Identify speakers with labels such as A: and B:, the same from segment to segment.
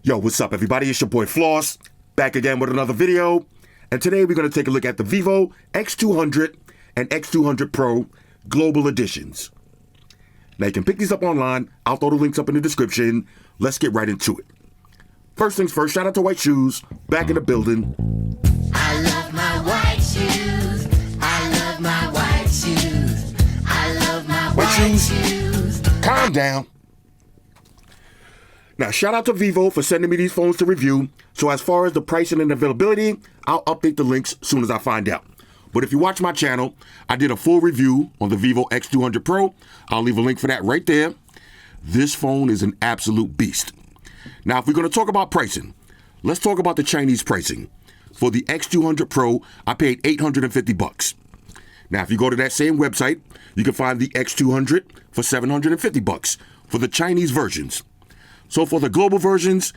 A: Yo, what's up, everybody? It's your boy Floss, back again with another video. And today we're going to take a look at the Vivo X200 and X200 Pro Global Editions. Now, you can pick these up online. I'll throw the links up in the description. Let's get right into it. First things first, shout out to White Shoes, back in the building.
B: I love my white shoes. I love my white shoes. I love my white shoes.
A: Calm down. Now, shout out to Vivo for sending me these phones to review. So as far as the pricing and availability, I'll update the links as soon as I find out. But if you watch my channel, I did a full review on the Vivo X200 Pro. I'll leave a link for that right there. This phone is an absolute beast. Now, if we're going to talk about pricing, let's talk about the Chinese pricing. For the X200 Pro, I paid $850. Now, if you go to that same website, you can find the X200 for $750 for the Chinese versions. So for the global versions,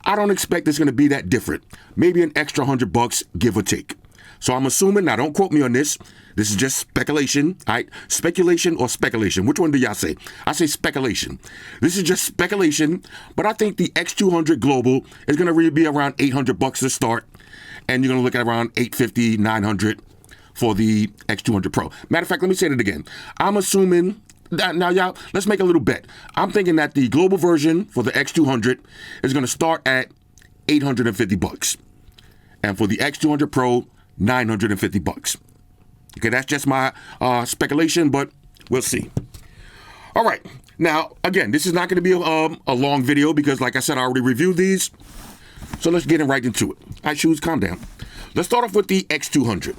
A: I don't expect it's going to be that different. Maybe an extra $100, give or take. So I'm assuming, now don't quote me on this. This is just speculation, all right? Speculation or speculation? Which one do y'all say? I say speculation. This is just speculation, but I think the X200 Global is going to really be around $800 to start. And you're going to look at around $850, $900 for the X200 Pro. Matter of fact, let me say it again. I'm assuming... Now, y'all, let's make a little bet. I'm thinking that the global version for the X200 is going to start at $850. And for the X200 Pro, $950. Okay, that's just my speculation, but we'll see. All right. Now, again, this is not going to be a long video because, like I said, I already reviewed these. So let's get right into it. All right, Shoes, calm down. Let's start off with the X200.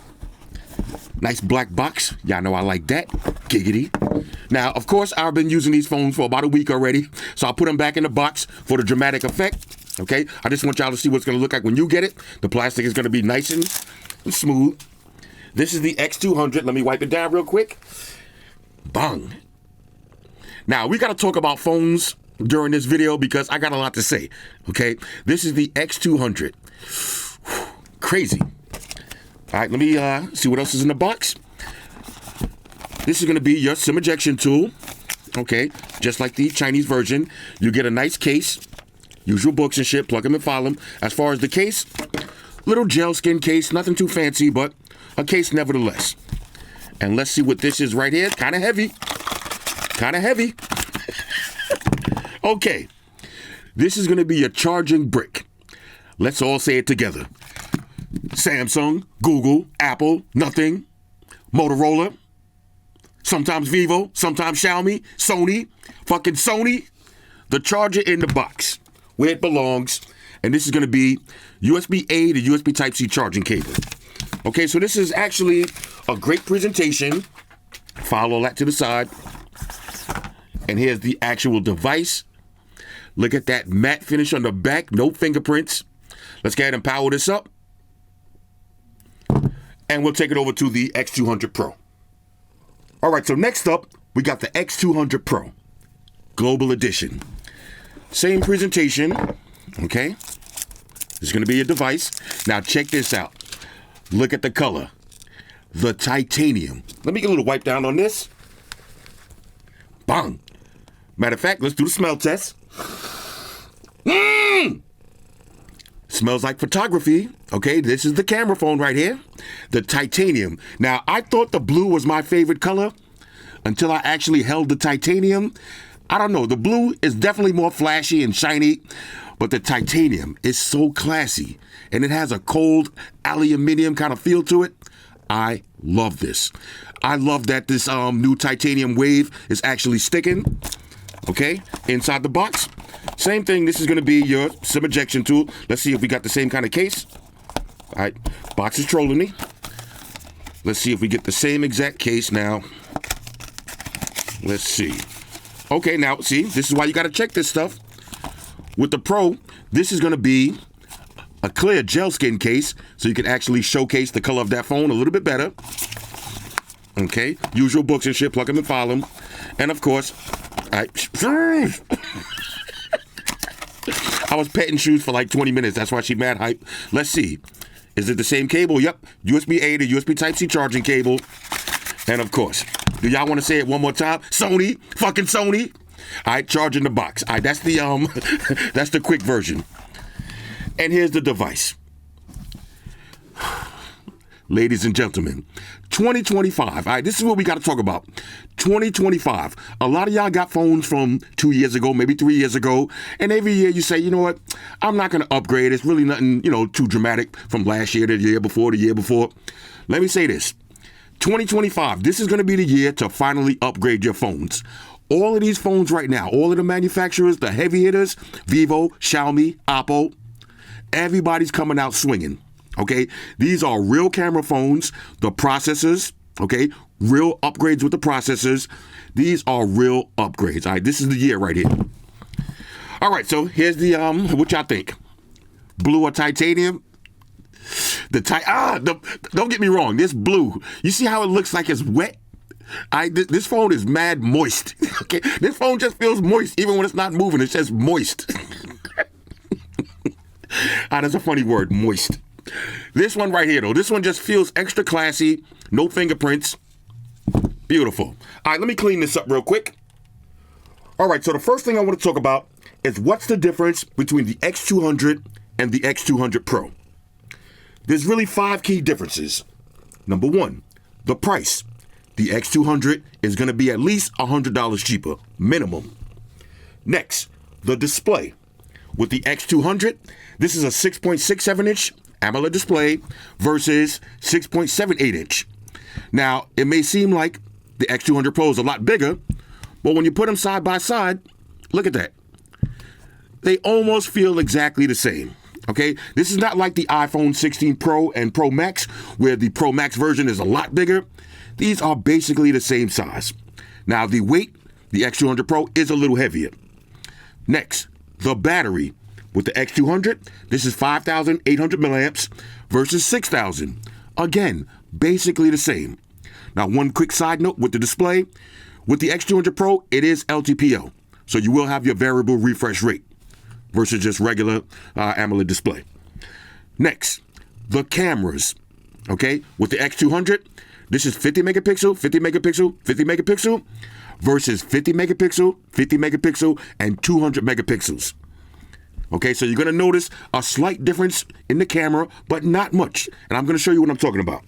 A: Nice black box. Y'all know I like that. Giggity. Now, of course, I've been using these phones for about a week already, so I'll put them back in the box for the dramatic effect. Okay? I just want y'all to see what it's going to look like when you get it. The plastic is going to be nice and smooth. This is the X200. Let me wipe it down real quick. Bang. Now, we got to talk about phones during this video because I got a lot to say. Okay? This is the X200. Crazy. All right, let me see what else is in the box. This is going to be your SIM ejection tool. Okay, just like the Chinese version. You get a nice case. Use your books and shit. Plug them and file them. As far as the case, little gel skin case. Nothing too fancy, but a case nevertheless. And let's see what this is right here. Kind of heavy. Kind of heavy. Okay. This is going to be a charging brick. Let's all say it together. Samsung, Google, Apple, nothing, Motorola, sometimes Vivo, sometimes Xiaomi, Sony, fucking Sony. The charger in the box, where it belongs. And this is going to be USB-A to USB Type-C charging cable. Okay, so this is actually a great presentation. File all that to the side. And here's the actual device. Look at that matte finish on the back, no fingerprints. Let's go ahead and power this up. And we'll take it over to the X200 Pro. All right, so next up, we got the X200 Pro Global Edition. Same presentation, okay? This is going to be a device. Now, check this out. Look at the color. The titanium. Let me get a little wipe down on this. Bang. Matter of fact, let's do the smell test. Smells like photography. Okay, this is the camera phone right here. The titanium. Now, I thought the blue was my favorite color until I actually held the titanium. I don't know. The blue is definitely more flashy and shiny, but the titanium is so classy, and it has a cold aluminum kind of feel to it. I love this. I love that this new titanium wave is actually sticking. Okay, inside the box. Same thing, this is going to be your SIM ejection tool. Let's see if we got the same kind of case. All right, box is trolling me. Let's see if we get the same exact case now. Let's see. Okay, now, see, this is why you got to check this stuff. With the Pro, this is going to be a clear gel skin case, so you can actually showcase the color of that phone a little bit better. Okay, use your books and shit, plug them and file them. And, of course, I was petting Shoes for like 20 minutes. That's why she mad hype. Let's see. Is it the same cable? Yep. USB-A to USB Type-C charging cable. And of course, do y'all want to say it one more time? Sony. Fucking Sony. All right, charging the box. All right, that's the that's the quick version. And here's the device. Ladies and gentlemen, 2025. All right, this is what we got to talk about. 2025. A lot of y'all got phones from 2 years ago, maybe 3 years ago. And every year you say, you know what? I'm not going to upgrade. It's really nothing, too dramatic from last year to the year before, the year before. Let me say this. 2025, this is going to be the year to finally upgrade your phones. All of these phones right now, all of the manufacturers, the heavy hitters, Vivo, Xiaomi, Oppo, everybody's coming out swinging. Okay, these are real camera phones, the processors, okay, real upgrades with the processors. These are real upgrades. All right, this is the year right here. All right, so here's the, what y'all think? Blue or titanium? Don't get me wrong, this blue, you see how it looks like it's wet? This phone is mad moist. Okay, this phone just feels moist, even when it's not moving, it's just moist. That's a funny word, moist. This one right here, though, this one just feels extra classy, no fingerprints. Beautiful. All right, let me clean this up real quick. All right, so the first thing I want to talk about is what's the difference between the X200 and the X200 Pro. There's really 5 key differences. Number 1, the price. The X200 is going to be at least $100 cheaper, minimum. Next, the display. With the X200, this is a 6.67-inch AMOLED display versus 6.78-inch. Now, it may seem like the X200 Pro is a lot bigger, but when you put them side by side, look at that. They almost feel exactly the same. Okay, this is not like the iPhone 16 Pro and Pro Max, where the Pro Max version is a lot bigger. These are basically the same size. Now, the weight, the X200 Pro is a little heavier. Next, the battery. With the X200, this is 5,800 milliamps versus 6,000. Again, basically the same. Now, one quick side note with the display. With the X200 Pro, it is LTPO. So you will have your variable refresh rate versus just regular AMOLED display. Next, the cameras. Okay, with the X200, this is 50 megapixel, 50 megapixel, 50 megapixel versus 50 megapixel, 50 megapixel, and 200 megapixels. Okay, so you're going to notice a slight difference in the camera, but not much. And I'm going to show you what I'm talking about.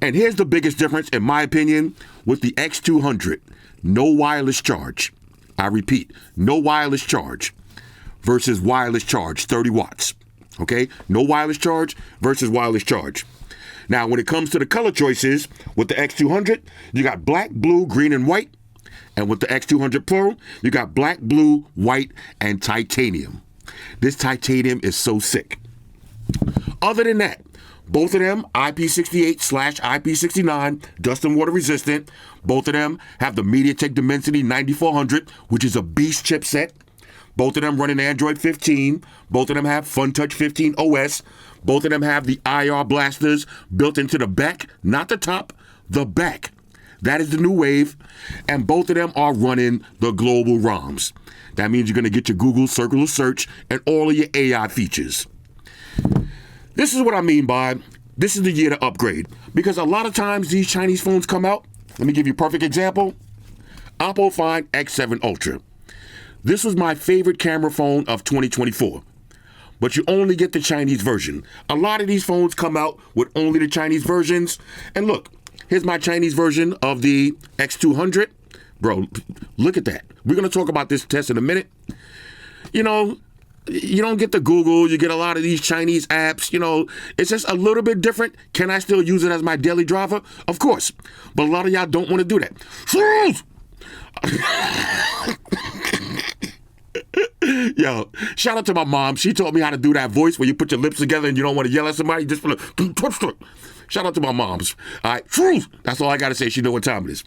A: And here's the biggest difference, in my opinion, with the X200. No wireless charge. I repeat, no wireless charge versus wireless charge, 30 watts. Okay, no wireless charge versus wireless charge. Now, when it comes to the color choices, with the X200, you got black, blue, green, and white. And with the X200 Pro, you got black, blue, white, and titanium. This titanium is so sick. Other than that, both of them IP68/IP69, dust and water resistant. Both of them have the MediaTek Dimensity 9400, which is a beast chipset. Both of them running Android 15. Both of them have FunTouch 15 OS. Both of them have the IR blasters built into the back, not the top, the back. That is the new wave, and both of them are running the global ROMs. That means you're going to get your Google circular search and all of your AI features. This is what I mean by this is the year to upgrade, because a lot of times these Chinese phones come out. Let me give you a perfect example. Oppo Find X7 Ultra. This was my favorite camera phone of 2024, but you only get the Chinese version. A lot of these phones come out with only the Chinese versions, and look, here's my Chinese version of the X200. Bro, look at that. We're going to talk about this test in a minute. You don't get the Google. You get a lot of these Chinese apps. It's just a little bit different. Can I still use it as my daily driver? Of course. But a lot of y'all don't want to do that. Yo, shout out to my mom. She taught me how to do that voice where you put your lips together and you don't want to yell at somebody. You just want to... Shout out to my moms. All right, that's all I got to say. She know what time it is.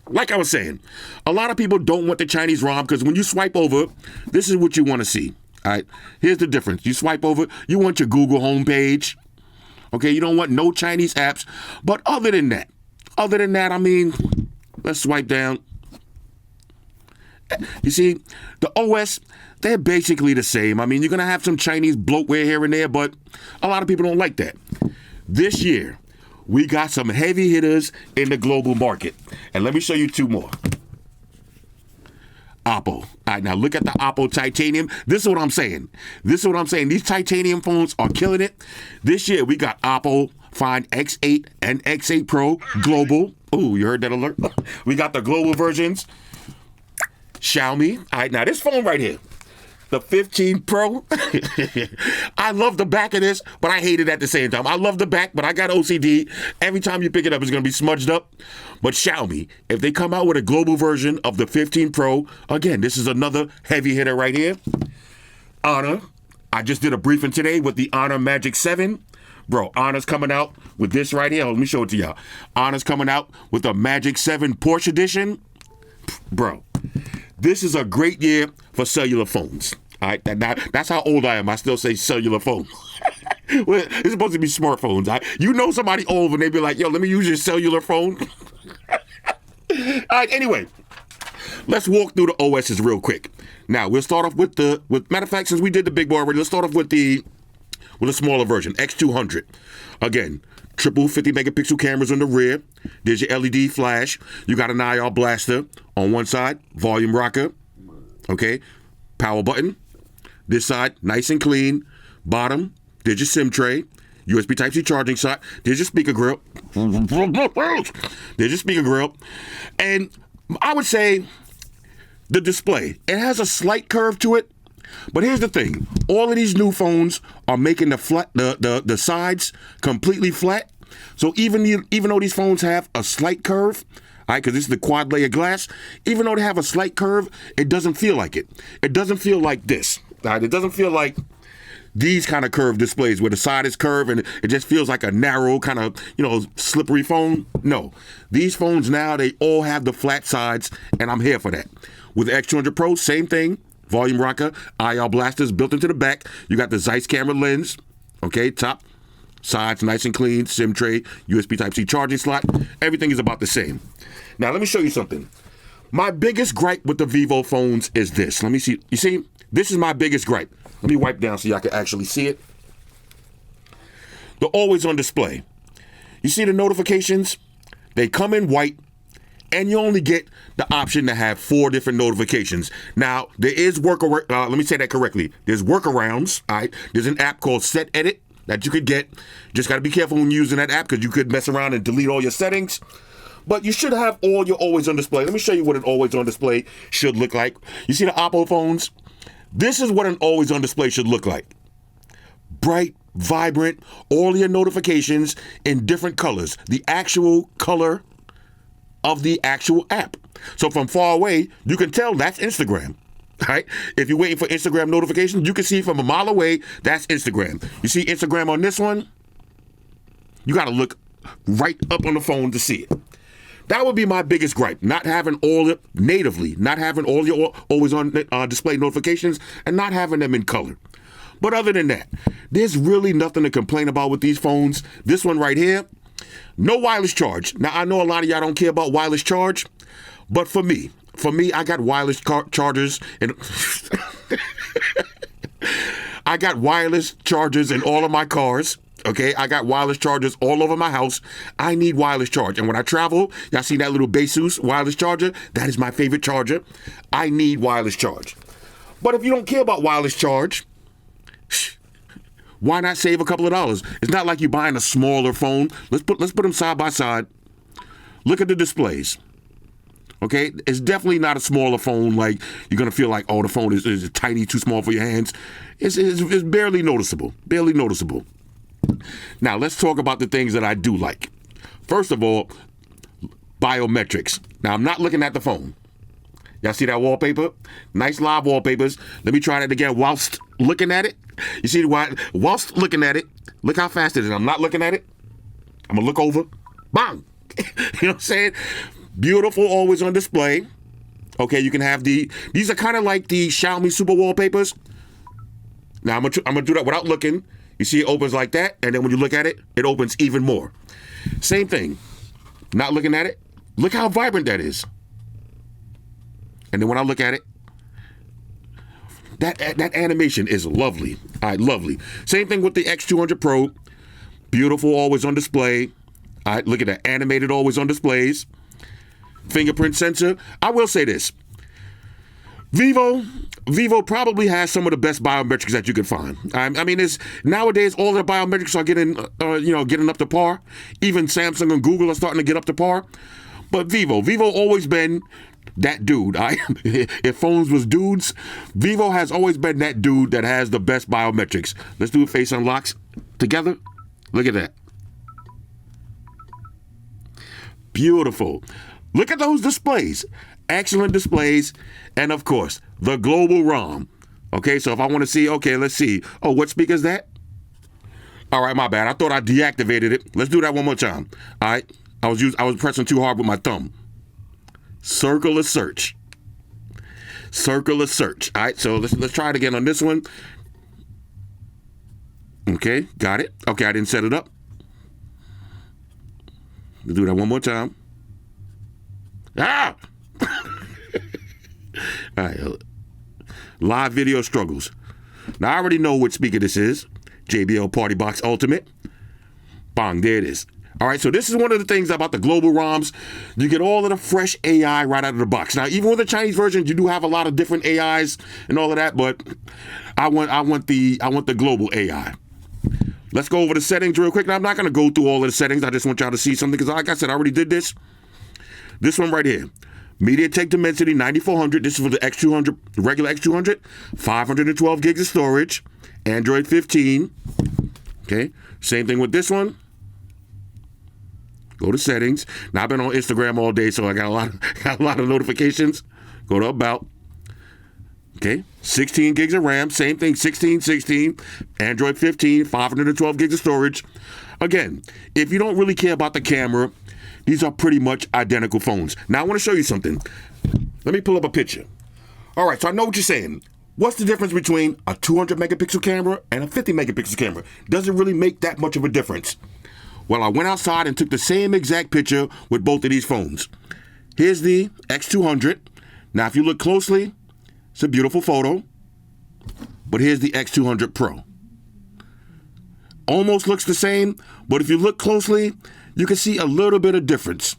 A: Like I was saying, a lot of people don't want the Chinese ROM because when you swipe over, this is what you want to see. All right, here's the difference. You swipe over, you want your Google homepage. Okay, you don't want no Chinese apps. But other than that, I mean, let's swipe down. You see, the OS, they're basically the same. I mean, you're going to have some Chinese bloatware here and there, but a lot of people don't like that. This year, we got some heavy hitters in the global market. And let me show you 2 more. Oppo. All right, now look at the Oppo titanium. This is what I'm saying. These titanium phones are killing it. This year we got Oppo Find X8 and X8 Pro global. Ooh, you heard that alert? We got the global versions. Xiaomi. All right, now this phone right here, the 15 Pro. I love the back of this, but I hate it at the same time. I love the back, but I got OCD. Every time you pick it up, it's going to be smudged up. But Xiaomi, if they come out with a global version of the 15 Pro, again, this is another heavy hitter right here. Honor. I just did a briefing today with the Honor Magic 7. Bro, Honor's coming out with this right here. Let me show it to y'all. Honor's coming out with the Magic 7 Porsche Edition. Bro, this is a great year for cellular phones. All right, that's how old I am. I still say cellular phone. Well, it's supposed to be smartphones. You know somebody old when they be like, yo, let me use your cellular phone. All right, anyway, let's walk through the OSs real quick. Now, we'll start off with matter of fact, since we did the big boy already, let's start off with a smaller version, X200. Again, triple 50 megapixel cameras on the rear. There's your LED flash. You got an IR blaster on one side, volume rocker, okay, power button. This side, nice and clean. Bottom, there's your SIM tray. USB Type-C charging slot. There's your speaker grill. There's your speaker grill. And I would say the display, it has a slight curve to it. But here's the thing. All of these new phones are making the sides completely flat. So even though these phones have a slight curve, all right, because this is the quad layer glass, even though they have a slight curve, it doesn't feel like it. It doesn't feel like this. All right, it doesn't feel like these kind of curved displays where the side is curved and it just feels like a narrow kind of, slippery phone. No, these phones now, they all have the flat sides, and I'm here for that. With the X200 Pro, same thing. Volume rocker, IR blasters built into the back. You got the Zeiss camera lens, okay, top, sides nice and clean, SIM tray, USB Type-C charging slot. Everything is about the same. Now, let me show you something. My biggest gripe with the Vivo phones is this. Let me see. You see, this is my biggest gripe. Let me wipe down so y'all can actually see it. The always on display. You see the notifications? They come in white, and you only get the option to have 4 different notifications. Now, there is workaround. Let me say that correctly. There's workarounds. All right. There's an app called Set Edit that you could get. Just got to be careful when using that app because you could mess around and delete all your settings. But you should have all your always on display. Let me show you what an always on display should look like. You see the Oppo phones? This is what an always on display should look like. Bright, vibrant, all your notifications in different colors. The actual color of the actual app. So from far away, you can tell that's Instagram. Right? If you're waiting for Instagram notifications, you can see from a mile away, that's Instagram. You see Instagram on this one? You got to look right up on the phone to see it. That would be my biggest gripe, not having all it natively, not having all your always on display notifications, and not having them in color. But other than that, there's really nothing to complain about with these phones. This one right here, no wireless charge. Now, I know a lot of y'all don't care about wireless charge, but for me, I got wireless chargers and I got wireless chargers in all of my cars. Okay, I got wireless chargers all over my house. I need wireless charge. And when I travel, y'all see that little Baseus wireless charger? That is my favorite charger. I need wireless charge. But if you don't care about wireless charge, why not save a couple of dollars? It's not like you're buying a smaller phone. Let's put them side by side. Look at the displays. Okay, it's definitely not a smaller phone like you're going to feel like, oh, the phone is tiny, too small for your hands. It's barely noticeable, barely noticeable. Now, let's talk about the things that I do like. First of all, biometrics. Now, I'm not looking at the phone. Y'all see that wallpaper? Nice live wallpapers. Let me try that again whilst looking at it. You see why? Whilst looking at it, look how fast it is. I'm not looking at it. I'm going to look over. Bang! You know what I'm saying? Beautiful, always on display. Okay, you can have these are kind of like the Xiaomi Super wallpapers. Now, I'm gonna do that without looking. You see it opens like that, and then when you look at it, it opens even more. Same thing. Not looking at it. Look how vibrant that is. And then when I look at it, that animation is lovely. All right, lovely. Same thing with the X200 Pro. Beautiful, always on display. All right, look at that. Animated, always on displays. Fingerprint sensor. I will say this. Vivo probably has some of the best biometrics that you can find. I mean, it's nowadays all the biometrics are getting up to par. Even Samsung and Google are starting to get up to par. But Vivo always been that dude. If phones was dudes, Vivo has always been that dude that has the best biometrics. Let's do face unlocks together. Look at that. Beautiful. Look at those displays. Excellent displays. And of course, the global ROM. Okay, so if I want to see, okay, let's see. Oh, what speaker is that? All right, my bad. I thought I deactivated it. Let's do that one more time. All right. I was pressing too hard with my thumb. Circle of search. Circle of search. All right, so let's try it again on this one. Okay, got it. Okay, I didn't set it up. Let's do that one more time. Ah! All right, live video struggles. Now I already know which speaker this is. JBL Party Box Ultimate. Bang, there it is. All right, so this is one of the things about the global ROMs. You get all of the fresh AI right out of the box. Now, even with the Chinese version, you do have a lot of different AIs and all of that, but I want the global AI. Let's go over the settings real quick. Now, I'm not going to go through all of the settings. I just want y'all to see something because, like I said, I already did this. This one right here. MediaTek Dimensity 9400. This is for the X200, the regular X200. 512 gigs of storage. Android 15. Okay. Same thing with this one. Go to settings. Now I've been on Instagram all day, so I got a lot of notifications. Go to about. Okay. 16 gigs of RAM. Same thing. 16. Android 15. 512 gigs of storage. Again, if you don't really care about the camera, these are pretty much identical phones. Now, I want to show you something. Let me pull up a picture. All right, so I know what you're saying. What's the difference between a 200 megapixel camera and a 50 megapixel camera? Does it really make that much of a difference? Well, I went outside and took the same exact picture with both of these phones. Here's the X200. Now, if you look closely, it's a beautiful photo. But here's the X200 Pro. Almost looks the same, but if you look closely, you can see a little bit of difference.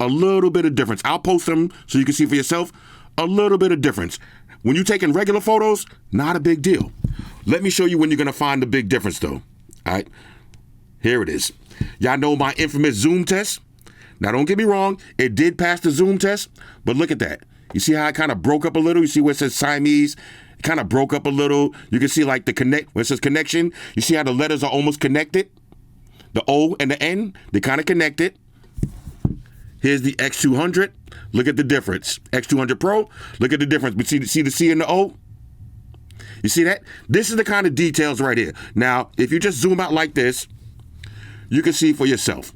A: A little bit of difference. I'll post them so you can see for yourself. A little bit of difference. When you're taking regular photos, not a big deal. Let me show you when you're going to find the big difference, though. All right. Here it is. Y'all know my infamous zoom test. Now, don't get me wrong. It did pass the zoom test, but look at that. You see how it kind of broke up a little? You see where it says Siamese? It kind of broke up a little. You can see like the connect, where it says connection. You see how the letters are almost connected? The O and the N, they kind of connected. Here's the X200. Look at the difference. X200 Pro, look at the difference. But see the C and the O? You see that? This is the kind of details right here. Now, if you just zoom out like this, you can see for yourself.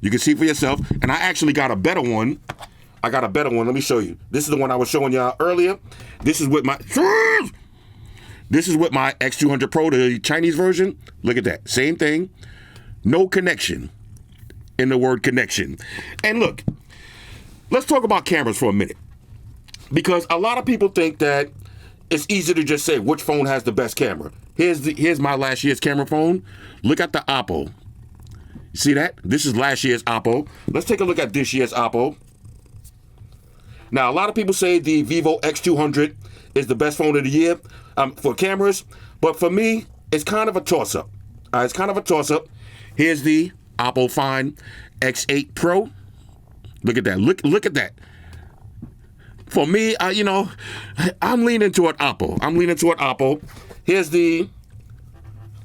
A: You can see for yourself. And I actually got a better one. Let me show you. This is the one I was showing y'all earlier. This is with my X200 Pro, the Chinese version. Look at that. Same thing. No connection in the word connection. And look, let's talk about cameras for a minute. Because a lot of people think that it's easy to just say which phone has the best camera. Here's my last year's camera phone. Look at the Oppo. You see that? This is last year's Oppo. Let's take a look at this year's Oppo. Now, a lot of people say the Vivo X200 is the best phone of the year for cameras, but for me, it's kind of a toss-up. It's kind of a toss-up. Here's the Oppo Find X8 Pro. Look at that. Look at that. For me, I'm leaning toward Oppo. Here's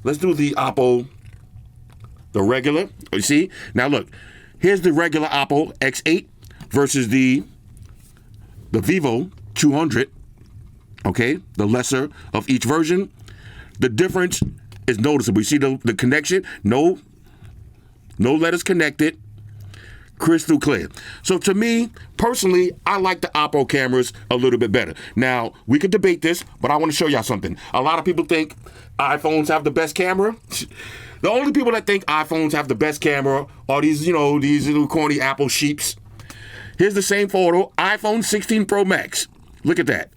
A: let's do the Oppo, the regular. You see? Now look, here's the regular Oppo X8 versus the Vivo 200, okay, the lesser of each version. The difference is noticeable. You see the connection? No letters connected. Crystal clear. So to me, personally, I like the Oppo cameras a little bit better. Now, we could debate this, but I want to show y'all something. A lot of people think iPhones have the best camera. The only people that think iPhones have the best camera are these little corny Apple sheeps. Here's the same photo, iPhone 16 Pro Max. Look at that.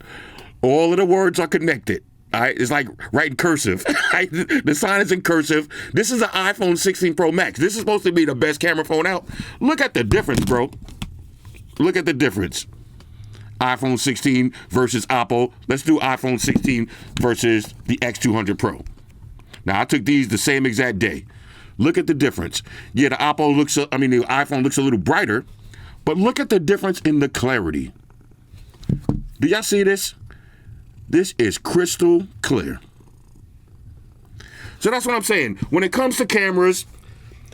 A: All of the words are connected. It's like writing cursive. The sign is in cursive. This is an iPhone 16 Pro Max. This is supposed to be the best camera phone out. Look at the difference, bro. Look at the difference. iPhone 16 versus Oppo. Let's do iPhone 16 versus the X200 Pro. Now, I took these the same exact day. Look at the difference. Yeah, the iPhone looks a little brighter, but look at the difference in the clarity. Do y'all see this? This is crystal clear. So that's what I'm saying. When it comes to cameras,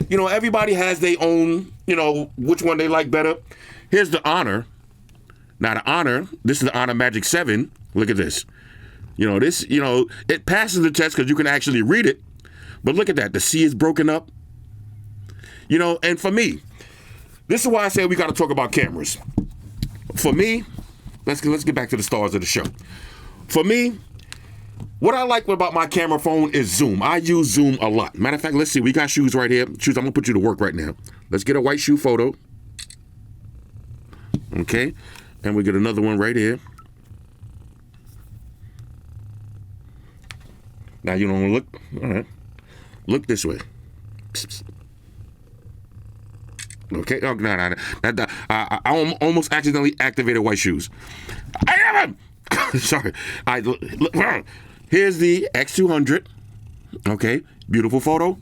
A: you know, everybody has their own, you know, which one they like better. Here's the Honor. Now the Honor, this is the Honor Magic 7. Look at this. You know, this, you know, it passes the test because you can actually read it. But look at that. The C is broken up. You know, and for me, this is why I say we got to talk about cameras. For me, let's get back to the stars of the show. For me, what I like about my camera phone is zoom. I use zoom a lot. Matter of fact, let's see. We got shoes right here. Shoes, I'm going to put you to work right now. Let's get a white shoe photo. Okay. And we get another one right here. Now, you don't want to look. All right. Look this way. Okay. Oh, no. I almost accidentally activated white shoes. I haven't. Sorry. Here's the X200. Okay. Beautiful photo.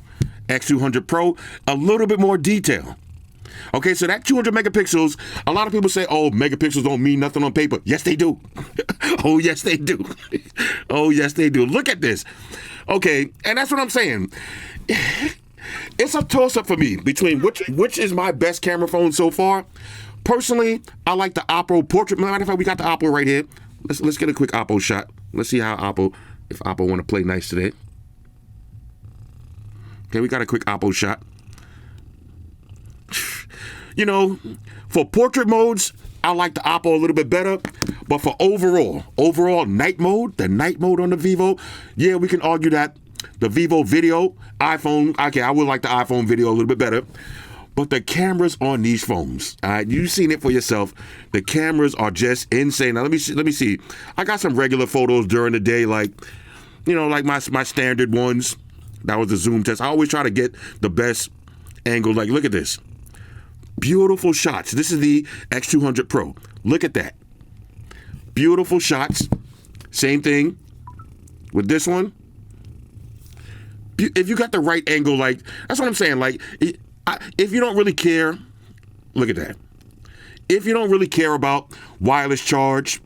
A: X200 Pro. A little bit more detail. Okay, so that 200 megapixels, a lot of people say, oh, megapixels don't mean nothing on paper. Yes, they do. Oh, yes, they do. Oh, yes, they do. Look at this. Okay, and that's what I'm saying. It's a toss-up for me between which is my best camera phone so far. Personally, I like the Oppo portrait. Matter of fact, we got the Oppo right here. Let's get a quick Oppo shot. Let's see how if Oppo want to play nice today. Okay, we got a quick Oppo shot. You know, for portrait modes, I like the Oppo a little bit better. But for overall night mode, the night mode on the Vivo, yeah, we can argue that the Vivo video, iPhone, okay, I would like the iPhone video a little bit better. But the cameras on these phones, all right, you've seen it for yourself. The cameras are just insane. Now, let me see. I got some regular photos during the day, like, you know, like my standard ones. That was the zoom test. I always try to get the best angle. Like, look at this. Beautiful shots. This is the X200 Pro. Look at that. Beautiful shots. Same thing with this one. If you got the right angle, like, that's what I'm saying. Like, if you don't really care, look at that. If you don't really care about wireless charge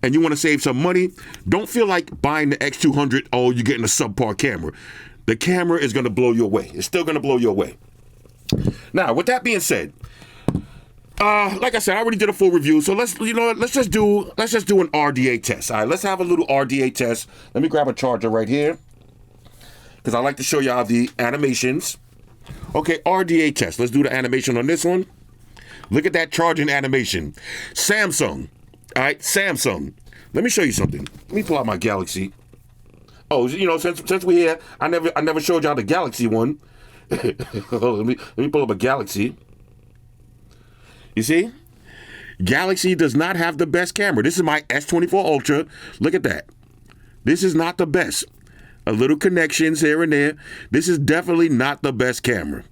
A: and you want to save some money, don't feel like buying the X200, oh, you're getting a subpar camera. The camera is going to blow you away. It's still going to blow you away. Now, with that being said, like I said, I already did a full review, so let's just do an RDA test. All right, let's have a little RDA test. Let me grab a charger right here because I like to show y'all the animations. Okay, RDA test. Let's do the animation on this one. Look at that charging animation. Samsung. All right, Samsung. Let me show you something. Let me pull out my Galaxy. Oh, you know, since we're here, I never showed y'all the Galaxy one. let me pull up a Galaxy. You see? Galaxy does not have the best camera. This is my S24 Ultra. Look at that. This is not the best. A little connections here and there. This is definitely not the best camera.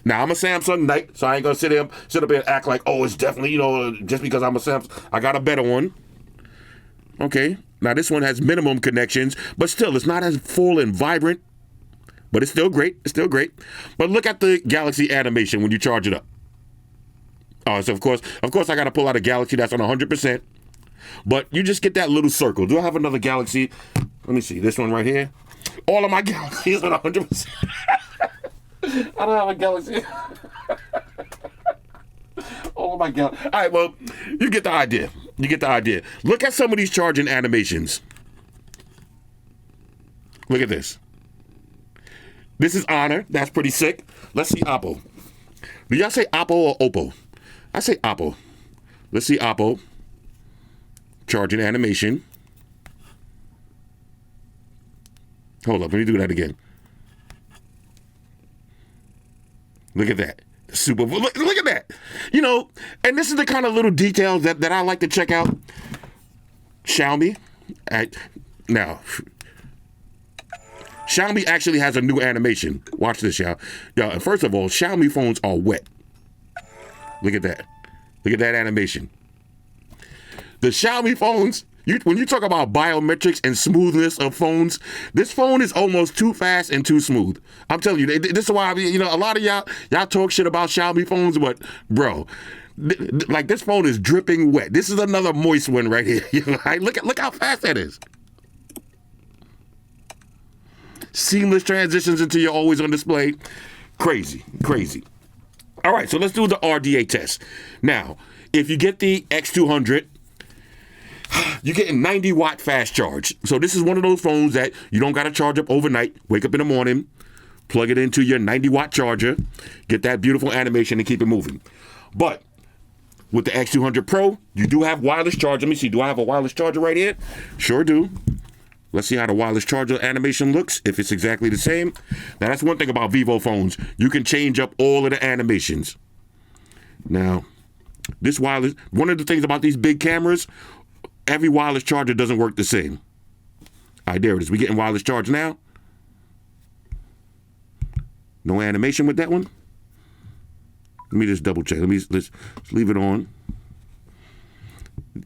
A: Now, I'm a Samsung Knight, so I ain't gonna sit up here and act like, oh, it's definitely, you know, just because I'm a Samsung, I got a better one. Okay. Now, this one has minimum connections, but still, it's not as full and vibrant. But it's still great. It's still great. But look at the Galaxy animation when you charge it up. Oh, so of course, I got to pull out a Galaxy that's on 100%. But you just get that little circle. Do I have another Galaxy? Let me see. This one right here. All of my Galaxies on 100%. I don't have a Galaxy. All of my Galaxies. All right, well, you get the idea. You get the idea. Look at some of these charging animations. Look at this. This is Honor. That's pretty sick. Let's see Oppo. Do y'all say Oppo or Oppo? I say Oppo. Let's see Oppo. Charging animation. Hold up. Let me do that again. Look at that. Super. Look at that. You know, and this is the kind of little details that I like to check out. Xiaomi. Now, Xiaomi actually has a new animation. Watch this, y'all. Y'all, first of all, Xiaomi phones are wet. Look at that. Look at that animation. The Xiaomi phones, when you talk about biometrics and smoothness of phones, this phone is almost too fast and too smooth. I'm telling you, this is why, a lot of y'all talk shit about Xiaomi phones, but bro, like this phone is dripping wet. This is another moist one right here. Look how fast that is. Seamless transitions into your always on display. Crazy. All right, so let's do the RDA test. Now, if you get the X200, you're getting 90 watt fast charge. So this is one of those phones that you don't got to charge up overnight. Wake up in the morning, plug it into your 90 watt charger, get that beautiful animation and keep it moving. But with the X200 Pro, you do have wireless charge. Let me see, do I have a wireless charger right here? Sure do. Let's see how the wireless charger animation looks, if it's exactly the same. Now, that's one thing about Vivo phones. You can change up all of the animations. Now, this wireless, one of the things about these big cameras, every wireless charger doesn't work the same. All right, there it is. We getting wireless charge now. No animation with that one. Let me just double check. Let's leave it on.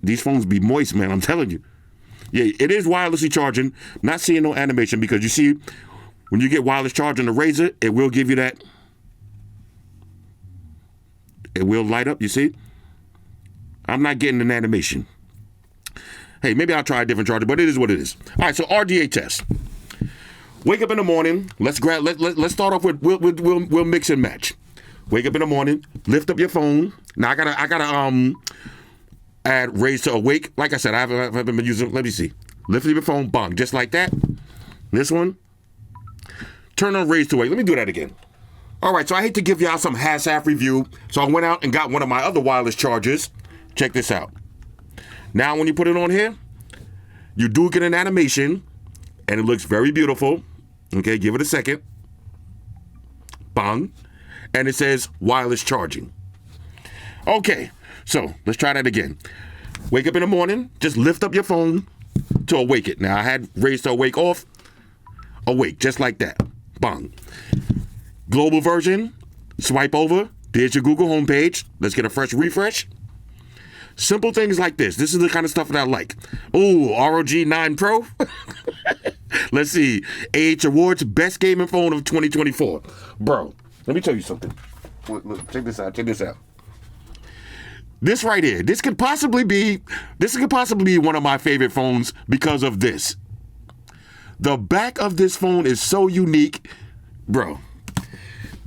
A: These phones be moist, man. I'm telling you. Yeah, it is wirelessly charging. Not seeing no animation because you see, when you get wireless charge on the Razr, it will give you that. It will light up, you see? I'm not getting an animation. Hey, maybe I'll try a different charger, but it is what it is. All right, so RDA test. Wake up in the morning. Let's start off with we'll mix and match. Wake up in the morning, lift up your phone. Now I gotta add raise to awake. Like I said, I haven't been using. Let me see. Lift up your phone, bang, just like that. This one. Turn on raise to awake. Let me do that again. All right, so I hate to give y'all some half review, so I went out and got one of my other wireless chargers. Check this out. Now, when you put it on here, you do get an animation, and it looks very beautiful. Okay, give it a second. Bang. And it says wireless charging. Okay, so let's try that again. Wake up in the morning, just lift up your phone to awake it. Now, I had raised to awake off. Awake, just like that. Bang. Global version, swipe over. There's your Google homepage. Let's get a fresh refresh. Simple things like this. This is the kind of stuff that I like. Ooh, ROG 9 Pro. Let's see. AH Awards, best gaming phone of 2024. Bro, let me tell you something. Look, check this out. Check this out. This right here. This could possibly be one of my favorite phones because of this. The back of this phone is so unique. Bro,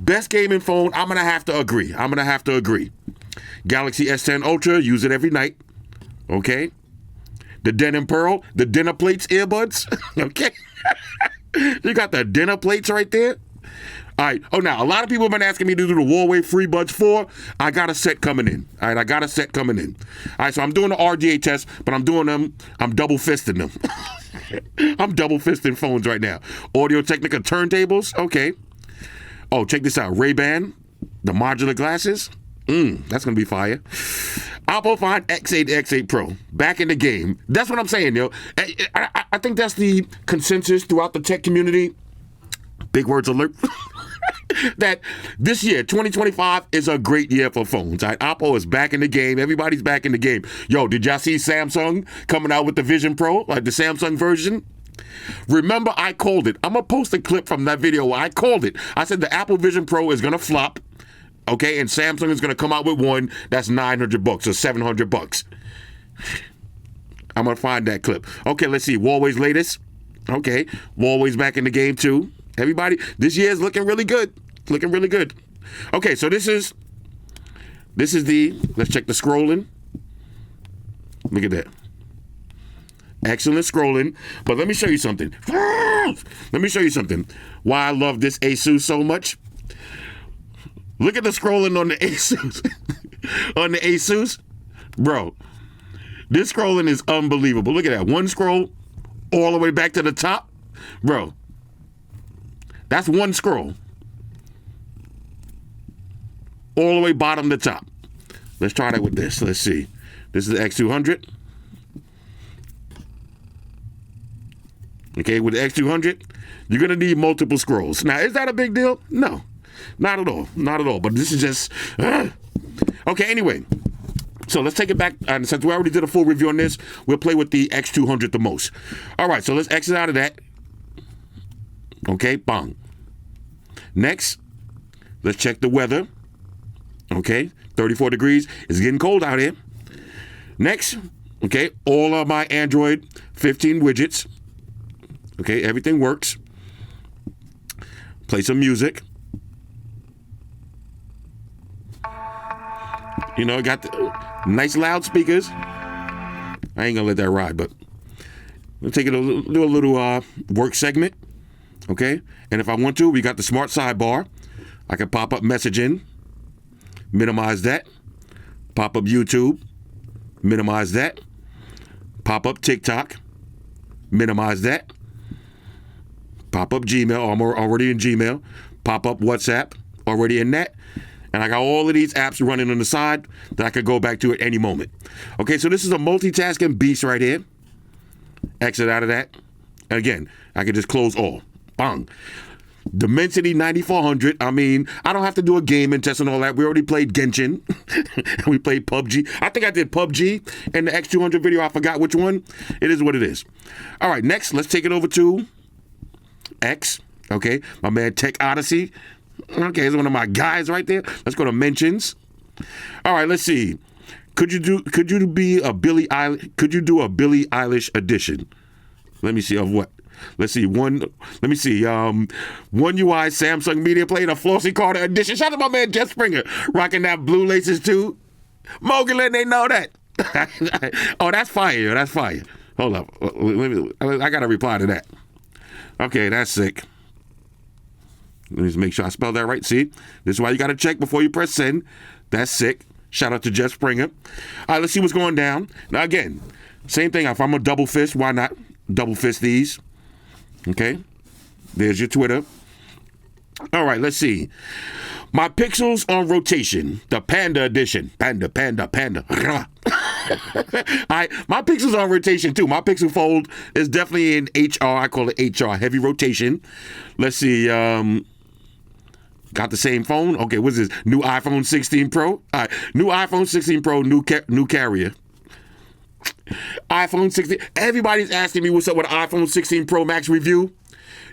A: best gaming phone. I'm going to have to agree. Galaxy S10 Ultra, use it every night. Okay. The Denim Pearl, the dinner plates earbuds. Okay. You got the dinner plates right there. All right. Oh, now, a lot of people have been asking me to do the Huawei FreeBuds 4. I got a set coming in. All right. All right. So I'm doing the RDA test, but I'm double fisting them. I'm double fisting phones right now. Audio-Technica turntables. Okay. Oh, check this out. Ray-Ban, the modular glasses. That's going to be fire. Oppo Find X8, X8 Pro. Back in the game. That's what I'm saying, yo. I think that's the consensus throughout the tech community. Big words alert. That this year, 2025, is a great year for phones. Right? Oppo is back in the game. Everybody's back in the game. Yo, did y'all see Samsung coming out with the Vision Pro? Like the Samsung version? Remember, I called it. I'm going to post a clip from that video where I called it. I said the Apple Vision Pro is going to flop. Okay, and Samsung is going to come out with one that's $900 or $700. I'm going to find that clip. Okay, let's see. Huawei's latest. Okay, Huawei's back in the game too. Everybody, this year is looking really good. Okay, so this is let's check the scrolling. Look at that. Excellent scrolling. But let me show you something. Why I love this Asus so much. Look at the scrolling on the Asus. Bro, this scrolling is unbelievable. Look at that. One scroll all the way back to the top. Bro, that's one scroll. All the way bottom to top. Let's try that with this. Let's see. This is the X200. Okay, with the X200, you're going to need multiple scrolls. Now, is that a big deal? No. Not at all. But this is just... Okay, anyway. So let's take it back. And since we already did a full review on this, we'll play with the X200 the most. All right, so let's exit out of that. Okay, bang. Next, let's check the weather. Okay, 34 degrees. It's getting cold out here. Next, okay, all of my Android 15 widgets. Okay, everything works. Play some music. You know, got the nice loudspeakers. I ain't gonna let that ride, but we'll take it do a little work segment. Okay, and if I want to, we got the smart sidebar. I can pop up messaging, minimize that. Pop up YouTube, minimize that. Pop up TikTok, minimize that. Pop up Gmail, I'm already in Gmail. Pop up WhatsApp, already in that. And I got all of these apps running on the side that I could go back to at any moment. Okay, so this is a multitasking beast right here. Exit out of that. And again, I can just close all. Bang. Dimensity 9400. I mean, I don't have to do a gaming test and all that. We already played Genshin. We played PUBG. I think I did PUBG in the X200 video. I forgot which one. It is what it is. All right, next, let's take it over to X. Okay, my man Tech Odyssey. Okay, it's one of my guys right there. Let's go to mentions. All right, let's see. Could you do a Billie Eilish edition? Let me see of what. Let's see one UI Samsung Media playing a Flossy Carter edition. Shout out to my man Jeff Springer rocking that blue laces too. Mogulin, they know that. Oh, that's fire. That's fire. Hold up. I gotta reply to that. Okay, that's sick. Let me just make sure I spelled that right. See, this is why you got to check before you press send. That's sick. Shout out to Jeff Springer. All right, let's see what's going down. Now, again, same thing. If I'm a double fist, why not double fist these? Okay, there's your Twitter. All right, let's see. My pixels on rotation, the Panda edition. Panda. My pixels on rotation too. My Pixel Fold is definitely in HR. I call it HR, heavy rotation. Let's see. Got the same phone. Okay, what's this? New iPhone 16 Pro. All right, new iPhone 16 Pro, new carrier. iPhone 16. Everybody's asking me what's up with the iPhone 16 Pro Max review.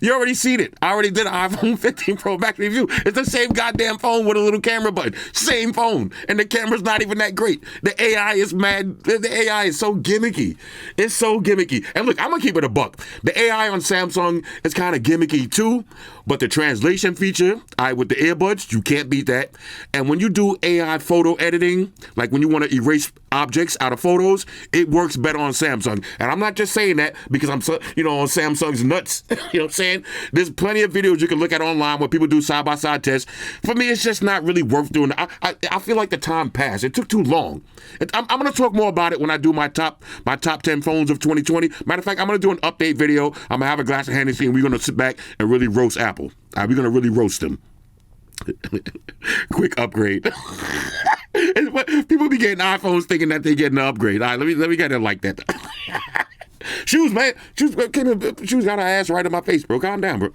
A: You already seen it. I already did an iPhone 15 Pro Max review. It's the same goddamn phone with a little camera button. Same phone. And the camera's not even that great. The AI is mad. The AI is so gimmicky. It's so gimmicky. And look, I'm going to keep it a buck. The AI on Samsung is kind of gimmicky too. But the translation feature, with the earbuds, you can't beat that. And when you do AI photo editing, like when you want to erase objects out of photos, it works better on Samsung. And I'm not just saying that because I'm, on Samsung's nuts. You know what I'm saying? There's plenty of videos you can look at online where people do side-by-side tests. For me, it's just not really worth doing. I feel like the time passed. It took too long. I'm going to talk more about it when I do my top 10 phones of 2020. Matter of fact, I'm going to do an update video. I'm going to have a glass of Hennessy and we're going to sit back and really roast Apple. We're going to really roast them. Quick upgrade. People be getting iPhones thinking that they're getting an upgrade. All right, let me get it like that. Shoes, man. Shoes got her ass right in my face, bro. Calm down, bro.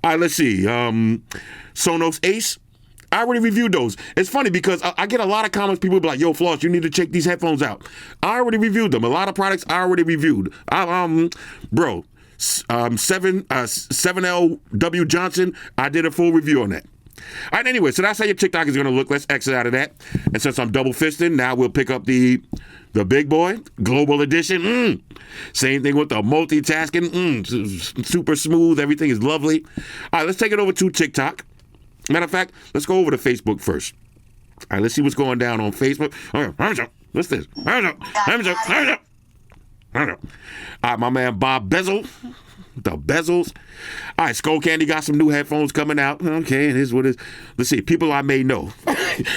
A: All right, let's see. Sonos Ace. I already reviewed those. It's funny because I get a lot of comments. People be like, yo, Floss, you need to check these headphones out. I already reviewed them. A lot of products I already reviewed. Bro. 7LW Johnson, I did a full review on that. All right, anyway, so that's how your TikTok is going to look. Let's exit out of that. And since I'm double fisting, now we'll pick up the big boy, Global Edition. Same thing with the multitasking. Super smooth. Everything is lovely. All right, let's take it over to TikTok. Matter of fact, let's go over to Facebook first. All right, let's see what's going down on Facebook. What's this? All right, my man Bob Bezel. The bezels. All right, Skull Candy got some new headphones coming out. Okay, it is what it is. Let's see, people I may know.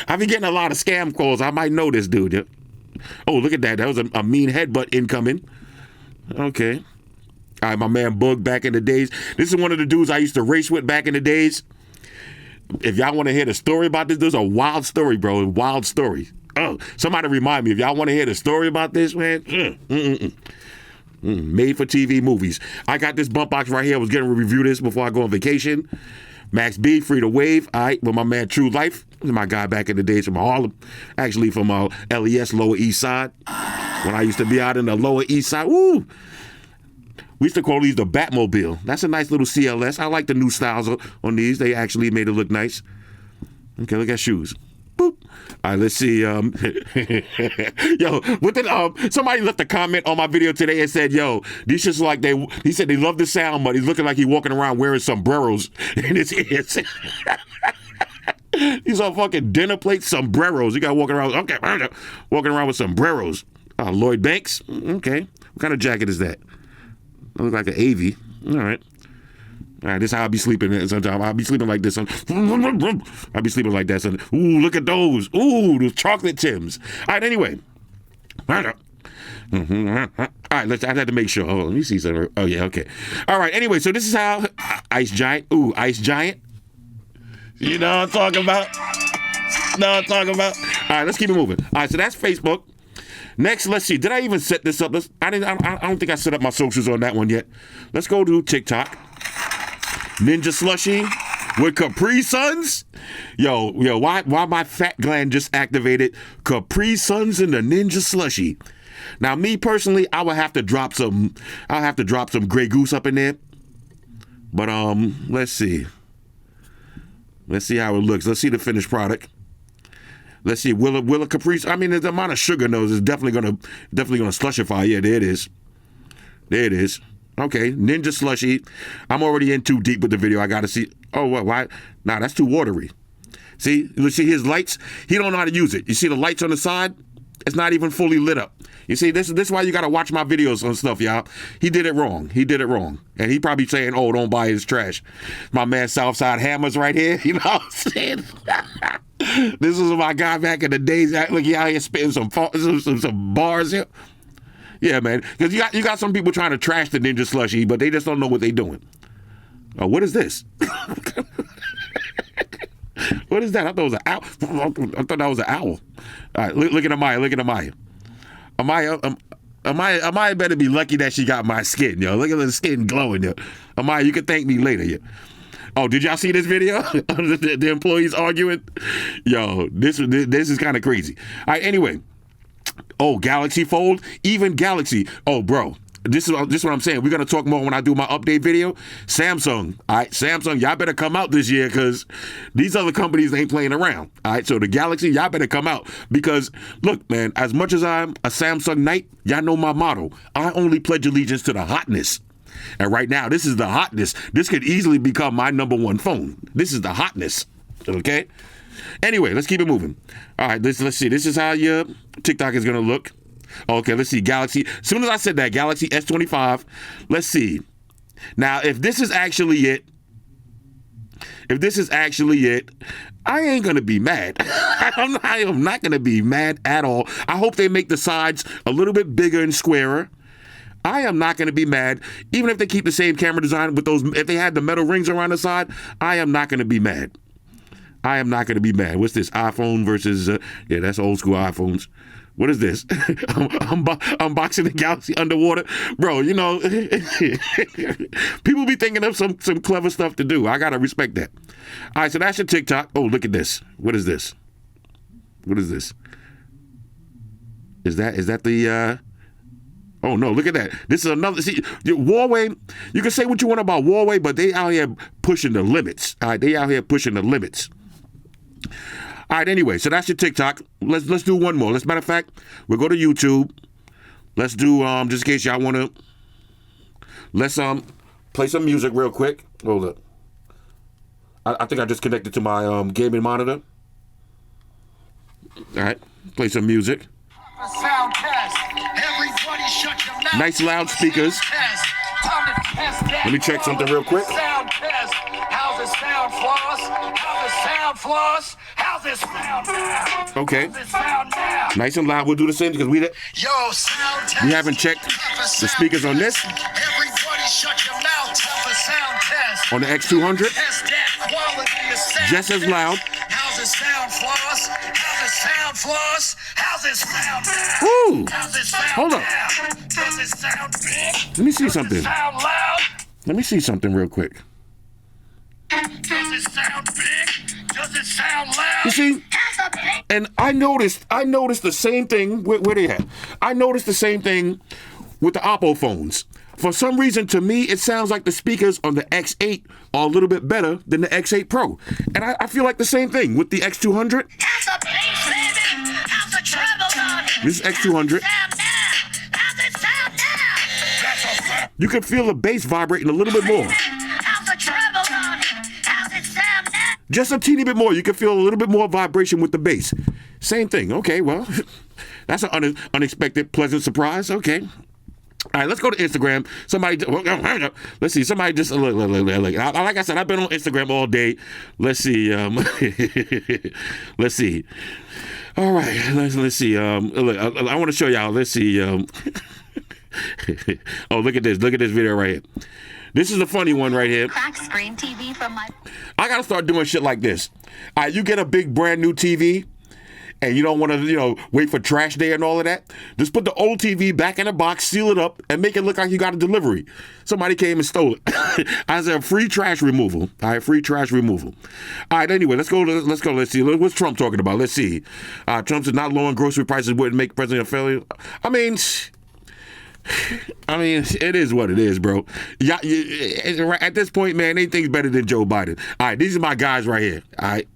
A: I've been getting a lot of scam calls. I might know this dude. Yeah. Oh, look at that. That was a mean headbutt incoming. Okay. All right, my man Bug back in the days. This is one of the dudes I used to race with back in the days. If y'all want to hear the story about this, there's a wild story, bro. A wild story. Oh, somebody remind me. If y'all want to hear the story about this, man. Made for TV movies. I got this bump box right here. I was going to review this before I go on vacation. Max B, Free to Wave. All right, with my man True Life. My guy back in the days from Harlem, actually from LES, Lower East Side. When I used to be out in the Lower East Side, woo! We used to call these the Batmobile. That's a nice little CLS. I like the new styles on these. They actually made it look nice. Okay, look at shoes. Boop. All right, let's see. Yo, what did somebody left a comment on my video today and said, "Yo, these just like he said they love the sound, but he's looking like he's walking around wearing sombreros in his ears." These are fucking dinner plate sombreros. You got walking around. Okay, walking around with sombreros. Lloyd Banks. Okay, what kind of jacket is that? It looks like an AV. All right. All right, this is how I be sleeping sometimes. I'll be sleeping like this. I'll be sleeping like that. Ooh, look at those. Ooh, those chocolate Tims. All right, anyway. All right, I had to make sure. Oh, let me see something. Oh, yeah, okay. All right, anyway, so this is how Ice Giant. Ooh, Ice Giant. You know what I'm talking about? All right, let's keep it moving. All right, so that's Facebook. Next, let's see. Did I even set this up? I don't think I set up my socials on that one yet. Let's go to TikTok. Ninja Slushy with Capri Suns. Yo, why my fat gland just activated Capri Suns in the Ninja Slushy. Now, me personally, I'll have to drop some Grey Goose up in there. But let's see. Let's see how it looks. Let's see the finished product. Let's see. Will a Capri? I mean, the amount of sugar knows is definitely gonna slushify. Yeah, there it is. Okay, Ninja Slushy. I'm already in too deep with the video. I gotta see. Oh, what? Why? Nah, that's too watery. See his lights. He don't know how to use it. You see the lights on the side? It's not even fully lit up. You see, this is why you gotta watch my videos on stuff, y'all. He did it wrong. And he probably saying, "Oh, don't buy his trash." My man Southside Hammers right here. You know what I'm saying? This was my guy back in the days. Look, he out here spitting some bars here. Yeah, man. Because you got some people trying to trash the Ninja Slushy, but they just don't know what they're doing. Oh, what is this? What is that? I thought it was an owl. I thought that was an owl. All right, look at Amaya. Amaya better be lucky that she got my skin, yo. Look at the skin glowing, yo. Amaya, you can thank me later, yo. Oh, did y'all see this video? the employees arguing? Yo, this is kind of crazy. All right, anyway. Oh, Galaxy Fold? Even Galaxy. Oh, bro. This is what I'm saying. We're going to talk more when I do my update video. Samsung. All right, Samsung, y'all better come out this year because these other companies ain't playing around. All right, so the Galaxy, y'all better come out because, look, man, as much as I'm a Samsung Knight, y'all know my motto. I only pledge allegiance to the hotness. And right now, this is the hotness. This could easily become my #1 phone. This is the hotness. Okay? Anyway, let's keep it moving. All right, let's see. This is how your TikTok is going to look. Okay, let's see. Galaxy. As soon as I said that, Galaxy S25. Let's see. Now, if this is actually it, I ain't going to be mad. I am not going to be mad at all. I hope they make the sides a little bit bigger and squarer. I am not going to be mad. Even if they keep the same camera design with those, if they had the metal rings around the side, I am not going to be mad. What's this? iPhone versus, yeah, that's old school iPhones. What is this? Unboxing the Galaxy underwater? Bro, you know, people be thinking of some clever stuff to do. I got to respect that. All right, so that's your TikTok. Oh, look at this. What is this? Is that the, oh no, look at that. This is another, see, Huawei, you can say what you want about Huawei, but they out here pushing the limits. All right, All right, anyway, so that's your TikTok. Let's do one more. Matter of fact, we'll go to YouTube. Let's do, just in case y'all want to, let's play some music real quick. Hold up. I think I just connected to my gaming monitor. All right, play some music. Nice loud speakers. Let me check something real quick.
C: How's it sound, Floss? How's it sound now?
A: Okay. Nice and loud. We'll do the same because we haven't checked the speakers on this.
C: Everybody shut your mouth. Sound test.
A: On the X200. Just as loud.
C: How's it sound, Floss? How's it sound now?
A: Ooh.
C: How's it sound?
A: Hold up.
C: Does it sound big?
A: Let me see something.
C: Sound loud?
A: Let me see something real quick.
C: Does it sound big? Does it sound loud.
A: You see? And I noticed the same thing. Where they at? I noticed the same thing with the Oppo phones. For some reason, to me, it sounds like the speakers on the X8 are a little bit better than the X8 Pro. And I feel like the same thing with the X200.
B: How's the bass, baby? How's the treble on it?
A: This is X200.
B: How's it sound now?
C: That's a fact.
A: You can feel the bass vibrating a little bit more.
B: How's the treble on it? How's it sound now?
A: Just a teeny bit more. You can feel a little bit more vibration with the bass. Same thing. Okay, well, that's an unexpected, pleasant surprise. Okay. All right, let's go to Instagram. Let's see. Somebody just look. Like I said, I've been on Instagram all day. Let's see. Let's see. All right. Let's see. Look, I want to show y'all. Let's see. Oh, look at this. Look at this video right here. This is a funny one right here.
D: Crack screen TV from my.
A: I gotta start doing shit like this. All right, you get a big brand new TV. And you don't want to, wait for trash day and all of that. Just put the old TV back in a box, seal it up, and make it look like you got a delivery. Somebody came and stole it. I said free trash removal. All right, free trash removal. All right, anyway, let's go. Let's see. What's Trump talking about? Let's see. Trump said not lowering grocery prices wouldn't make president a failure. I mean, it is what it is, bro. Yeah, at this point, man, anything's better than Joe Biden. All right, these are my guys right here. All right.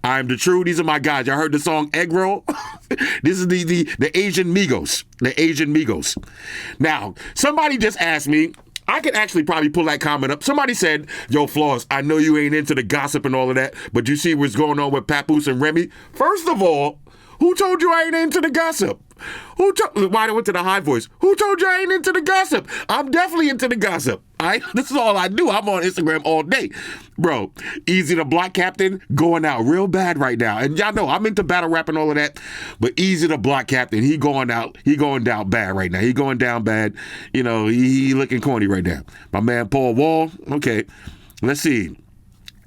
A: I'm the true. These are my guys. Y'all heard the song Egg Roll? This is the Asian Migos. The Asian Migos. Now, somebody just asked me, I could actually probably pull that comment up. Somebody said, yo, Floss, I know you ain't into the gossip and all of that, but you see what's going on with Papoose and Remy? First of all, who told you I ain't into the gossip? Why I went to the high voice? Who told you I ain't into the gossip? I'm definitely into the gossip. This is all I do. I'm on Instagram all day. Bro, Easy the Block Captain going out real bad right now. And y'all know I'm into battle rap and all of that. But Easy the Block Captain, he going down bad right now. He going down bad. He looking corny right now. My man Paul Wall, okay. Let's see.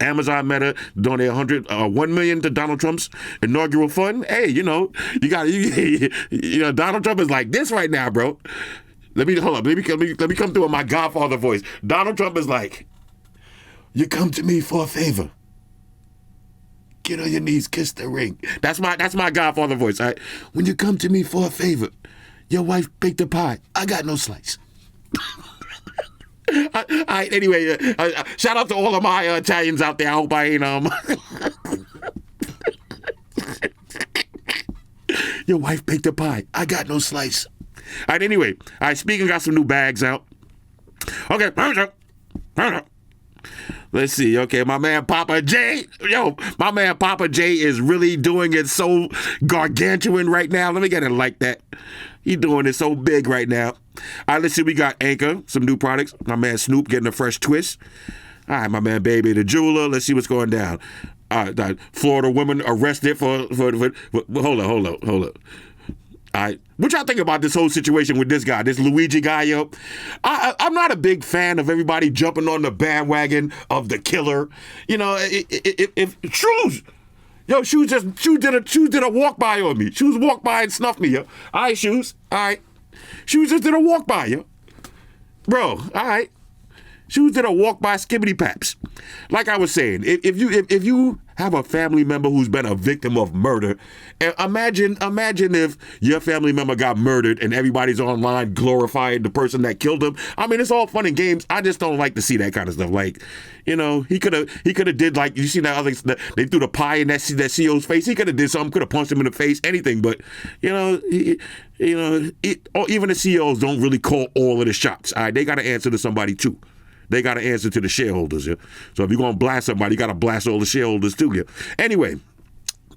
A: Amazon Meta donate $1 million to Donald Trump's inaugural fund. Hey, you got Donald Trump is like this right now, bro. Let me come through with my Godfather voice. Donald Trump is like, you come to me for a favor. Get on your knees, kiss the ring. That's my Godfather voice. All right? When you come to me for a favor, your wife baked a pie. I got no slice. All right, anyway, shout out to all of my Italians out there. I hope I ain't Your wife baked a pie. I got no slice. All right, anyway. All right, speaking, got some new bags out. Okay. Let's see. Okay, my man Papa J. My man Papa J is really doing it so gargantuan right now. Let me get it like that. He doing it so big right now. All right, let's see. We got Anchor, some new products. My man Snoop getting a fresh twist. All right, my man Baby the Jeweler. Let's see what's going down. All right, Florida woman arrested for hold up. All right, what y'all think about this whole situation with this guy, this Luigi guy, yo? I'm not a big fan of everybody jumping on the bandwagon of the killer. If Shoes, yo, Shoes did a walk by on me. Shoes walked by and snuffed me, yo. All right, Shoes. All right, Shoes just did a walk by, yo. Bro, all right. Shoes did a walk by skibbity paps. Like I was saying, if you have a family member who's been a victim of murder, imagine if your family member got murdered and everybody's online glorifying the person that killed him. I mean, it's all fun and games. I just don't like to see that kind of stuff. Like, he could have did, like, you see that other, they threw the pie in that CEO's face. He could have did something, could have punched him in the face, anything. But even the CEOs don't really call all of the shots. All right, they got to answer to somebody too. They got to answer to the shareholders. Yeah? So if you're going to blast somebody, you got to blast all the shareholders too. Yeah? Anyway,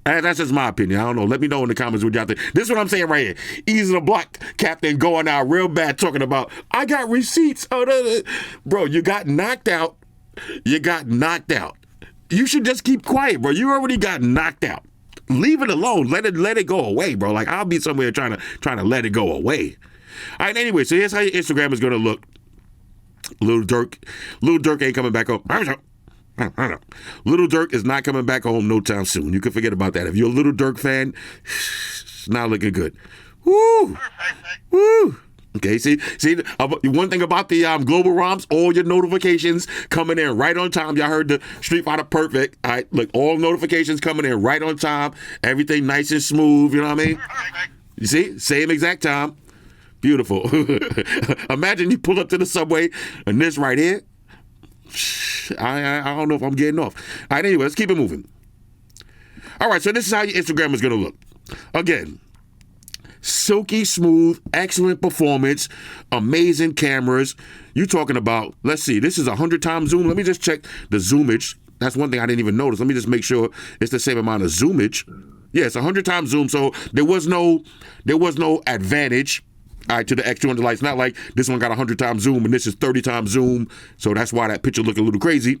A: that's just my opinion. I don't know. Let me know in the comments what y'all think. This is what I'm saying right here. Easy the Block Captain going out real bad talking about, I got receipts. Bro, you got knocked out. You should just keep quiet, bro. You already got knocked out. Leave it alone. Let it go away, bro. Like, I'll be somewhere trying to let it go away. All right, anyway, so here's how your Instagram is going to look. Little Dirk ain't coming back home. Little Dirk is not coming back home no time soon. You can forget about that. If you're a Little Dirk fan, it's not looking good. Woo! Okay, see, one thing about the global ROMs, all your notifications coming in right on time. Y'all heard the Street Fighter Perfect. All right, look, all notifications coming in right on time. Everything nice and smooth, you know what I mean? You see, same exact time. Beautiful. Imagine you pull up to the subway and this right here. I don't know if I'm getting off. All right, anyway, let's keep it moving. All right, so this is how your Instagram is going to look. Again, silky smooth, excellent performance, amazing cameras. You're talking about, let's see, this is 100 times zoom. Let me just check the zoomage. That's one thing I didn't even notice. Let me just make sure it's the same amount of zoomage. Yeah, it's 100 times zoom, so there was no advantage. All right, to the X200 Lite. It's not like this one got 100 times zoom and this is 30 times zoom, so that's why that picture looked a little crazy.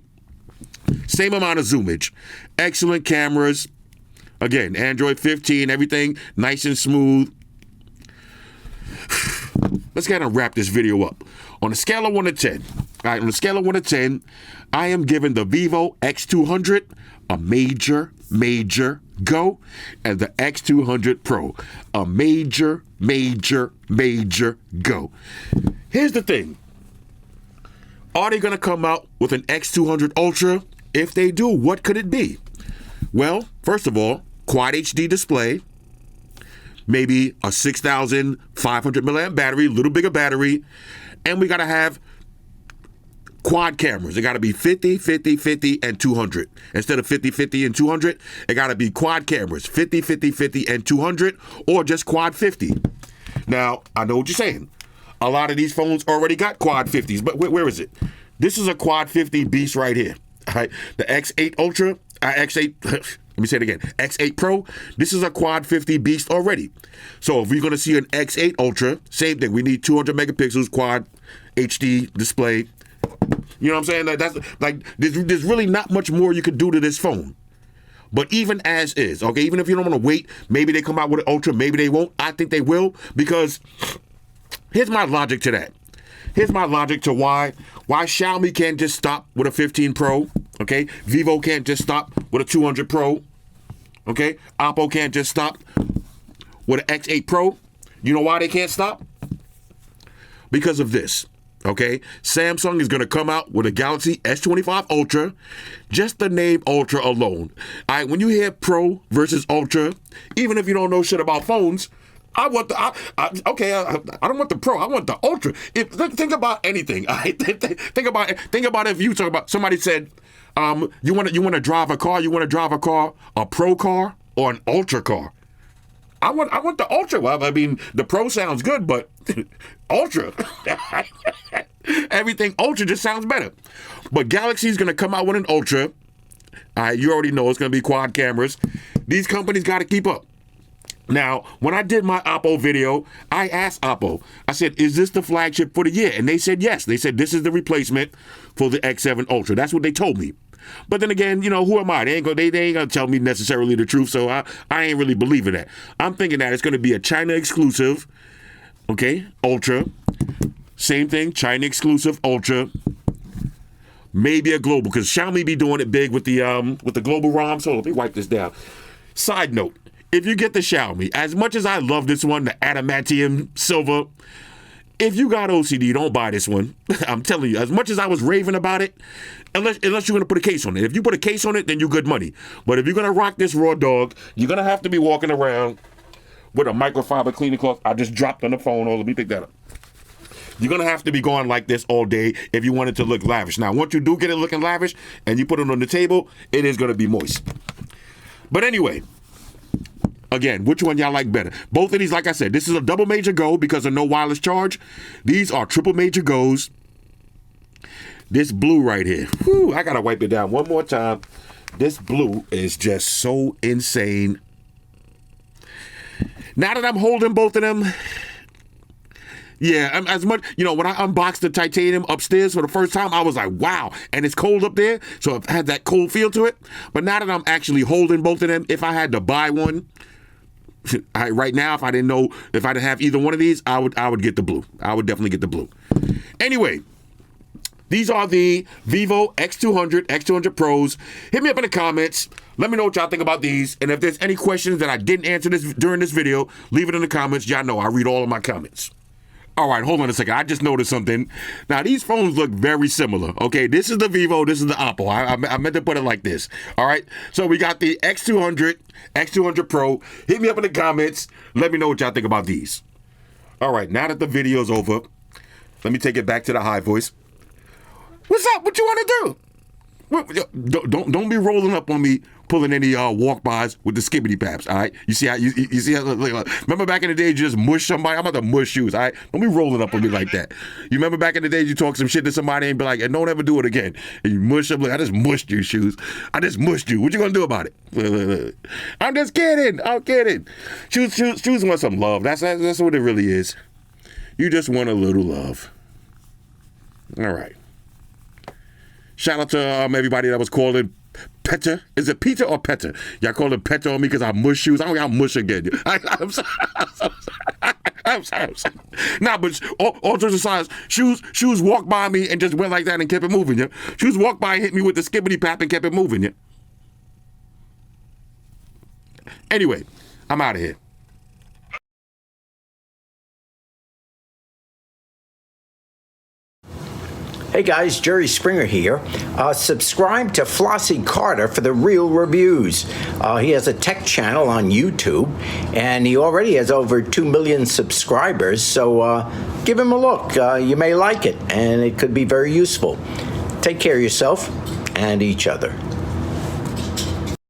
A: Same amount of zoomage. Excellent cameras. Again, Android 15, everything nice and smooth. Let's go ahead and wrap this video up. On a scale of 1 to 10, all right, on a scale of 1 to 10, I am giving the Vivo X200 a major go, and the X200 Pro a major go. Here's the thing. Are they going to come out with an X200 Ultra? If they do, what could it be? Well, first of all, Quad HD display, maybe a 6,500 milliamp battery, little bigger battery, and we got to have quad cameras. It got to be 50, 50, 50, and 200. Instead of 50, 50, and 200, it got to be quad cameras, 50, 50, 50, and 200, or just quad 50. Now, I know what you're saying. A lot of these phones already got quad 50s, but where is it? This is a quad 50 beast right here. All right, the X8 Ultra, X8, let me say it again, X8 Pro, this is a quad 50 beast already. So if we're going to see an X8 Ultra, same thing. We need 200 megapixels, quad HD display. You know what I'm saying? That's like, there's really not much more you could do to this phone. But even as is, okay, even if you don't want to wait, maybe they come out with an Ultra, maybe they won't. I think they will, because here's my logic to that. Here's my logic to why Xiaomi can't just stop with a 15 Pro, okay? Vivo can't just stop with a 200 Pro, okay? Oppo can't just stop with an X8 Pro. You know why they can't stop? Because of this, okay? Samsung is going to come out with a Galaxy S25 Ultra, just the name Ultra alone. All right, when you hear Pro versus Ultra, even if you don't know shit about phones, I want the I don't want the Pro. I want the Ultra. Think about anything. Think about if you talk about somebody said, you want to drive a car. You want to drive a car, a Pro car or an Ultra car. I want the Ultra. Well, I mean, the Pro sounds good, but Ultra. Everything Ultra just sounds better. But Galaxy's gonna come out with an Ultra. You already know it's gonna be quad cameras. These companies got to keep up. Now, when I did my Oppo video, I asked Oppo, I said, is this the flagship for the year? And they said yes. They said this is the replacement for the X7 Ultra. That's what they told me. But then again, you know, who am I? They ain't gonna tell me necessarily the truth, so I ain't really believing that. I'm thinking that it's gonna be a China exclusive, okay, Ultra. Same thing, China exclusive Ultra. Maybe a global, because Xiaomi be doing it big with the global ROM. So let me wipe this down. Side note. If you get the Xiaomi, as much as I love this one, the adamantium silver, if you got OCD, don't buy this one. I'm telling you, as much as I was raving about it, unless you're going to put a case on it. If you put a case on it, then you're good money. But if you're going to rock this raw dog, you're going to have to be walking around with a microfiber cleaning cloth. I just dropped on the phone. Oh, let me pick that up. You're going to have to be going like this all day if you want it to look lavish. Now, once you do get it looking lavish and you put it on the table, it is going to be moist. But anyway, again, which one y'all like better? Both of these, like I said, this is a double major go because of no wireless charge. These are triple major goes. This blue right here, whew, I gotta wipe it down one more time. This blue is just so insane. Now that I'm holding both of them, yeah, as much, you know, when I unboxed the titanium upstairs for the first time, I was like, wow, and it's cold up there, so it had that cold feel to it. But now that I'm actually holding both of them, if I had to buy one, right now, if I didn't have either one of these, I would get the blue. I would definitely get the blue. Anyway, these are the Vivo X200, X200 Pros. Hit me up in the comments. Let me know what y'all think about these. And if there's any questions that I didn't answer during this video, leave it in the comments. Y'all know I read all of my comments. All right, hold on a second. I just noticed something. Now, these phones look very similar. Okay, this is the Vivo, this is the Oppo. I meant to put it like this. All right, so we got the X200, X200 Pro. Hit me up in the comments. Let me know what y'all think about these. All right, now that the video's over, let me take it back to the high voice. What's up? What you want to do? Don't be rolling up on me, pulling any walk-bys with the skibbity paps, all right? You see how, you see how, remember back in the day you just mush somebody? I'm about to mush shoes, all right? Don't be rolling up on me like that. You remember back in the day you talk some shit to somebody and be like, and don't ever do it again. And you mush them, like, I just mushed you, shoes. I just mushed you. What you gonna do about it? I'm just kidding. I'm kidding. Shoes want some love. That's what it really is. You just want a little love. All right. Shout out to everybody that was calling Petter. Is it Peter or Petter? Y'all call it Petter on me because I mush shoes. I don't got mush again. I'm sorry. I'm sorry. Nah, but all jokes aside, shoes walked by me and just went like that and kept it moving, yeah? Shoes walked by and hit me with the skibbity pap and kept it moving, yeah? Anyway, I'm out of here.
D: Hey guys, Jerry Springer here. Subscribe to Flossy Carter for the real reviews. He has a tech channel on YouTube, and he already has over 2 million subscribers, so give him a look. You may like it, and it could be very useful. Take care of yourself and each other.